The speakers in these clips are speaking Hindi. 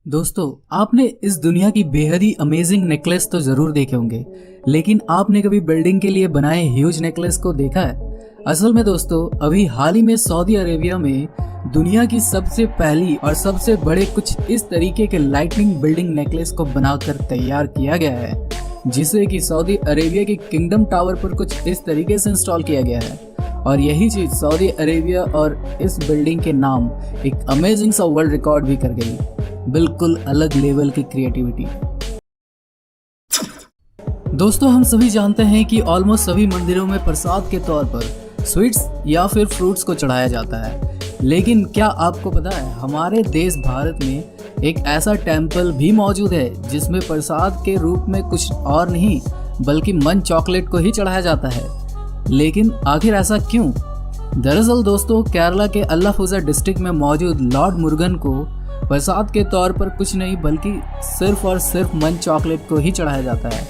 दोस्तों, आपने इस दुनिया की बेहद ही अमेजिंग नेकलेस तो जरूर देखे होंगे, लेकिन आपने कभी बिल्डिंग के लिए बनाए ह्यूज नेकलेस को देखा है? असल में दोस्तों, अभी हाल ही में सऊदी अरेबिया में दुनिया की सबसे पहली और सबसे बड़े कुछ इस तरीके के लाइटनिंग बिल्डिंग नेकलेस को बनाकर तैयार किया गया है, जिसे कि सऊदी अरेबिया के किंगडम टावर पर कुछ इस तरीके से इंस्टॉल किया गया है। और यही चीज सऊदी अरेबिया और इस बिल्डिंग के नाम एक अमेजिंग सा वर्ल्ड रिकॉर्ड भी कर गई। बिल्कुल अलग लेवल की क्रिएटिविटी। दोस्तों, हम सभी जानते हैं कि ऑलमोस्ट सभी मंदिरों में प्रसाद के तौर पर स्वीट्स या फिर फ्रूट्स को चढ़ाया जाता है, लेकिन क्या आपको पता है हमारे देश भारत में एक ऐसा टेम्पल भी मौजूद है जिसमें प्रसाद के रूप में कुछ और नहीं बल्कि मन चॉकलेट को ही चढ़ाया जाता है। लेकिन आखिर ऐसा क्यों? दरअसल दोस्तों, केरला के अल्लाफुजा डिस्ट्रिक्ट में मौजूद लॉर्ड मुरुगन को प्रसाद के तौर पर कुछ नहीं बल्कि सिर्फ और सिर्फ मन चॉकलेट को ही चढ़ाया जाता है।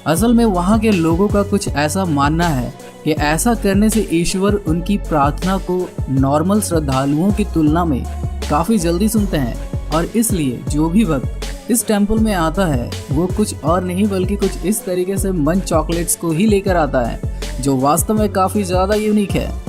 असल में वहाँ के लोगों का कुछ ऐसा मानना है कि ऐसा करने से ईश्वर उनकी प्रार्थना को नॉर्मल श्रद्धालुओं की तुलना में काफ़ी जल्दी सुनते हैं, और इसलिए जो भी भक्त इस टेम्पल में आता है वो कुछ और नहीं बल्कि कुछ इस तरीके से मन चॉकलेट्स को ही लेकर आता है, जो वास्तव में काफ़ी ज़्यादा यूनिक है।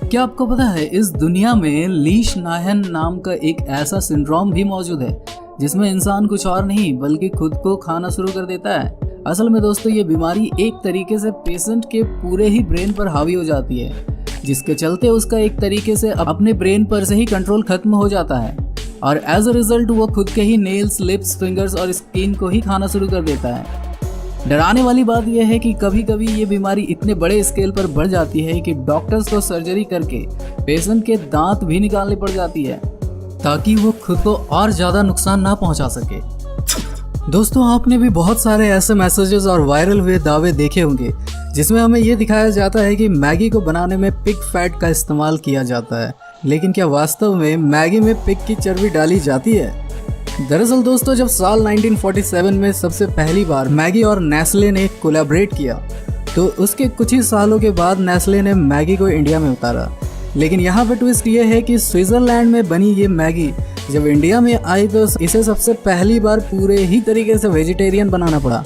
क्या आपको पता है इस दुनिया में लीश नायन नाम का एक ऐसा सिंड्रोम भी मौजूद है जिसमें इंसान कुछ और नहीं बल्कि खुद को खाना शुरू कर देता है। असल में दोस्तों, ये बीमारी एक तरीके से पेशेंट के पूरे ही ब्रेन पर हावी हो जाती है, जिसके चलते उसका एक तरीके से अपने ब्रेन पर से ही कंट्रोल खत्म हो जाता है, और एज अ रिजल्ट वो खुद के ही नेल्स, लिप्स, फिंगर्स और स्किन को ही खाना शुरू कर देता है। डराने वाली बात यह है कि कभी कभी ये बीमारी इतने बड़े स्केल पर बढ़ जाती है कि डॉक्टर्स को सर्जरी करके पेशेंट के दांत भी निकालनी पड़ जाती है ताकि वो खुद को और ज़्यादा नुकसान ना पहुंचा सके। दोस्तों, आपने भी बहुत सारे ऐसे मैसेजेस और वायरल हुए दावे देखे होंगे जिसमें हमें ये दिखाया जाता है कि मैगी को बनाने में पिग फैट का इस्तेमाल किया जाता है, लेकिन क्या वास्तव में मैगी में पिग की चर्बी डाली जाती है? दरअसल दोस्तों, जब साल 1947 में सबसे पहली बार मैगी और नेस्ले ने कोलैबोरेट किया तो उसके कुछ ही सालों के बाद नेस्ले ने मैगी को इंडिया में उतारा। लेकिन यहाँ पे ट्विस्ट ये है कि स्विट्जरलैंड में बनी ये मैगी जब इंडिया में आई तो इसे सबसे पहली बार पूरे ही तरीके से वेजिटेरियन बनाना पड़ा,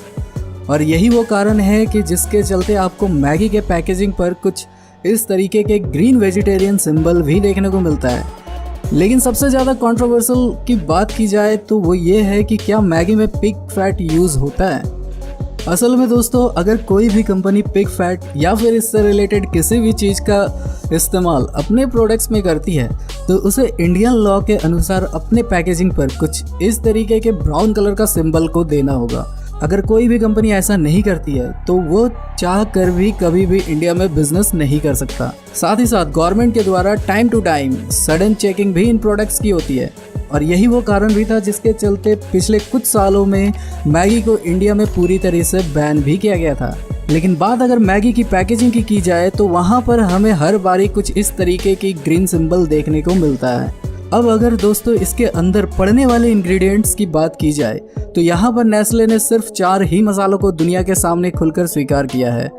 और यही वो कारण है कि जिसके चलते आपको मैगी के पैकेजिंग पर कुछ इस तरीके के ग्रीन वेजिटेरियन सिंबल भी देखने को मिलता है। लेकिन सबसे ज़्यादा कंट्रोवर्शियल की बात की जाए तो वो ये है कि क्या मैगी में पिग फैट यूज़ होता है? असल में दोस्तों, अगर कोई भी कंपनी पिग फैट या फिर इससे रिलेटेड किसी भी चीज़ का इस्तेमाल अपने प्रोडक्ट्स में करती है तो उसे इंडियन लॉ के अनुसार अपने पैकेजिंग पर कुछ इस तरीके के ब्राउन कलर का सिंबल को देना होगा। अगर कोई भी कंपनी ऐसा नहीं करती है तो वो चाह कर भी कभी भी इंडिया में बिजनेस नहीं कर सकता। साथ ही साथ गवर्नमेंट के द्वारा time to time sudden checking भी इन प्रोडक्ट्स की होती है, और यही वो कारण भी था जिसके चलते पिछले कुछ सालों में मैगी को इंडिया में पूरी तरह से बैन भी किया गया था। लेकिन बात अगर मैगी की पैकेजिंग की जाए तो वहाँ पर हमें हर बारी कुछ इस तरीके की ग्रीन सिंबल देखने को मिलता है। अब अगर दोस्तों इसके अंदर पड़ने वाले इंग्रेडिएंट्स की बात की जाए तो यहाँ पर नेस्ले ने सिर्फ 4 ही मसालों को दुनिया के सामने खुलकर स्वीकार किया है।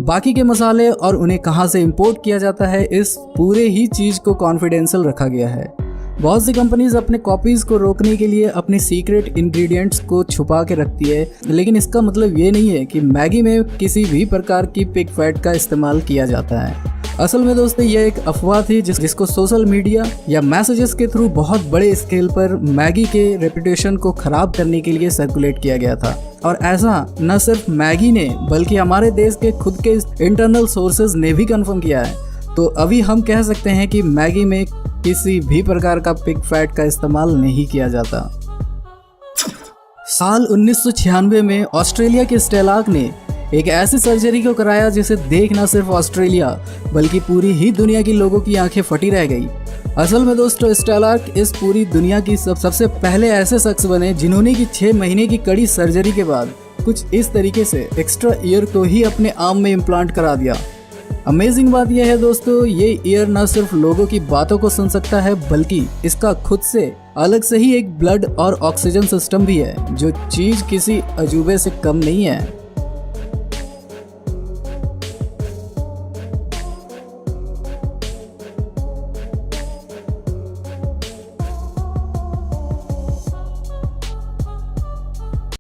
बाकी के मसाले और उन्हें कहाँ से इंपोर्ट किया जाता है, इस पूरे ही चीज़ को कॉन्फिडेंशियल रखा गया है। बहुत सी कंपनीज अपने कॉपीज़ को रोकने के लिए अपनी सीक्रेट इंग्रेडिएंट्स को छुपा के रखती है, लेकिन इसका मतलब ये नहीं है कि मैगी में किसी भी प्रकार की पिग फैट का इस्तेमाल किया जाता है। असल में दोस्तों, यह एक अफवाह थी जिसको सोशल मीडिया या मैसेजेस के थ्रू बहुत बड़े स्केल पर मैगी के रेपुटेशन को खराब करने के लिए सर्कुलेट किया गया था। और ऐसा न सिर्फ मैगी ने बल्कि हमारे देश के खुद के इंटरनल सोर्सेज ने भी कंफर्म किया है। तो अभी हम कह सकते हैं कि मैगी में किसी भी प्रकार का पिग फैट का इस्तेमाल नहीं किया जाता। साल 1996 में ऑस्ट्रेलिया के स्टेलाक ने एक ऐसी सर्जरी को कराया जिसे देख न सिर्फ ऑस्ट्रेलिया बल्कि पूरी ही दुनिया की लोगों की आंखें फटी रह गई। असल में दोस्तों, स्टेलाक इस पूरी दुनिया की सबसे पहले ऐसे शख्स बने जिन्होंने की 6 महीने की कड़ी सर्जरी के बाद कुछ इस तरीके से एक्स्ट्रा ईयर को ही अपने आर्म में इम्प्लांट करा दिया। अमेजिंग बात यह है दोस्तों, ये ईयर न सिर्फ लोगों की बातों को सुन सकता है बल्कि इसका खुद से अलग से ही एक ब्लड और ऑक्सीजन सिस्टम भी है, जो चीज़ किसी अजूबे से कम नहीं है।